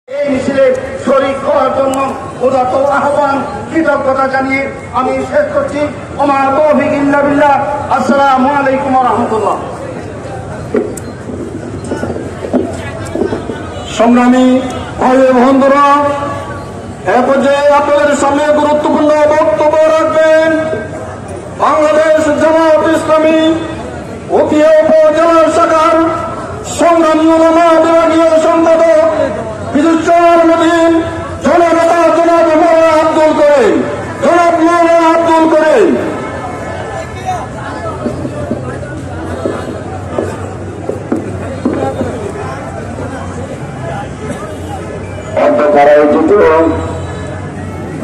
এই মিছিলে শরীক হওয়ার জন্য উদাত্ত আহ্বান কৃতজ্ঞতা জানিয়ে আমি শেষ করছি। ওমা তৌফিক ইল্লা বিল্লাহ। আসসালামু আলাইকুম ওয়া রাহমাতুল্লাহ। সংগ্রামী ভাই বন্ধুরা, এ পর্যায়ে আপনাদের সামনে গুরুত্বপূর্ণ বক্তব্য রাখবেন বাংলাদেশ জামায়াত ইসলামী উখিয়া উপজেলা শাখার সংগ্রামী উলামা বিভাগীয় সম্পাদক বিদ্যুৎ মদিন জননেতা জনাব মৌলানা আব্দুল করিম। জনাব মৌলানা আব্দুল করিম।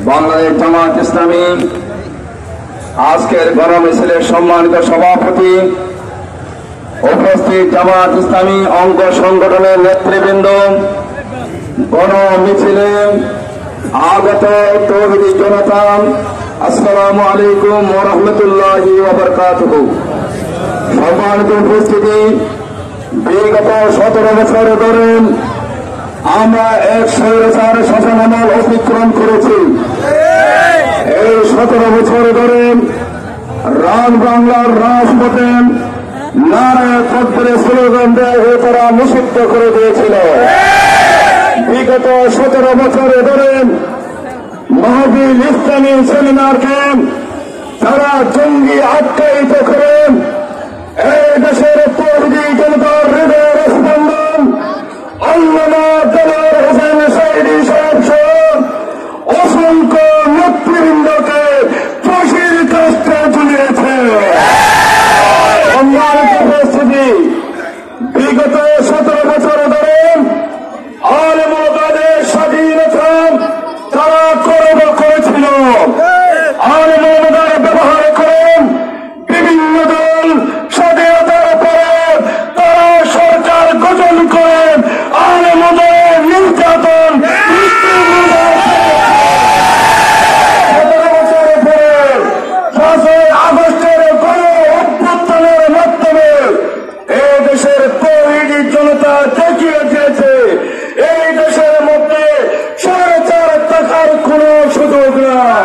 বাংলাদেশ জামায়াত ইসলামী আজকের গণমিছিলের সম্মানিত সভাপতি, উপস্থিত জামায়াত ইসলামী অঙ্গ সংগঠনের নেতৃবৃন্দ, গণমিছিলে আগত তৌহিদি জনতা, আসসালামু আলাইকুম ওয়া রাহমাতুল্লাহি ওয়া বারাকাতুহু। সম্মানিত উপস্থিতি, বিগত 17 বছর ধরে আমরা এক স্বৈরাচার শাসনামল অতিক্রম করেছি। এই 17 বছর ধরে রান বাংলার রাজপথে নারায় তকবীরের স্লোগান দেয় তারা নিষিদ্ধ করে দিয়েছিল। বিগত 17 বছর ধরে মাহফিল ইসলামী সেমিনারকে তারা জঙ্গি আখ্যায়িত করে এই দেশের তৌহিদি জনতার হৃদয়ের স্পন্দন আল্লামা দেলোয়ার হোসেন সাঈদী সাহেব সহ অসংখ্য নেতৃবৃন্দকে ফাঁসির কাস্তে ঝুলিয়েছে। সম্মানিত উপস্থিতি, বিগত 17 বছর ধরে আলেমুল কাদের স্বাধীনতা তারা করেছিল। আলেমুল কাদের ব্যবহার করেন বিভিন্ন দল স্বাধীনতার পরে তারা সরকার গঠন করেন আলেমদের নির্যাতন। 17 বছর পরে 5ই আগস্টের গণ অভ্যুত্থানের মাধ্যমে এই দেশের তৌহিদি জনতা দেখিয়ে দিয়েছে এই দেশের মধ্যে স্বৈরাচার থাকার কোন সুযোগ নাই।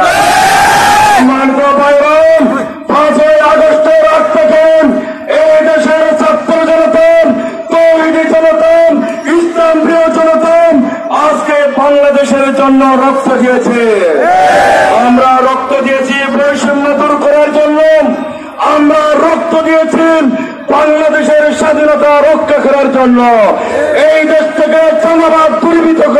মানব ভাইরাম 5ই আগস্টের আগ থেকে এই দেশের ছাত্র জনতা, তৌহিদি জনতা, ইসলাম প্রিয় জনতা আজকে বাংলাদেশের জন্য রক্ত দিয়েছে। আমরা রক্ত দিয়েছি বৈষম্য দূর করার জন্য, আমরা রক্ত দিয়েছি বাংলাদেশের স্বাধীনতা রক্ষা করার জন্য, এই দেশ থেকে চাঁদাবাদ দূরীভূত করার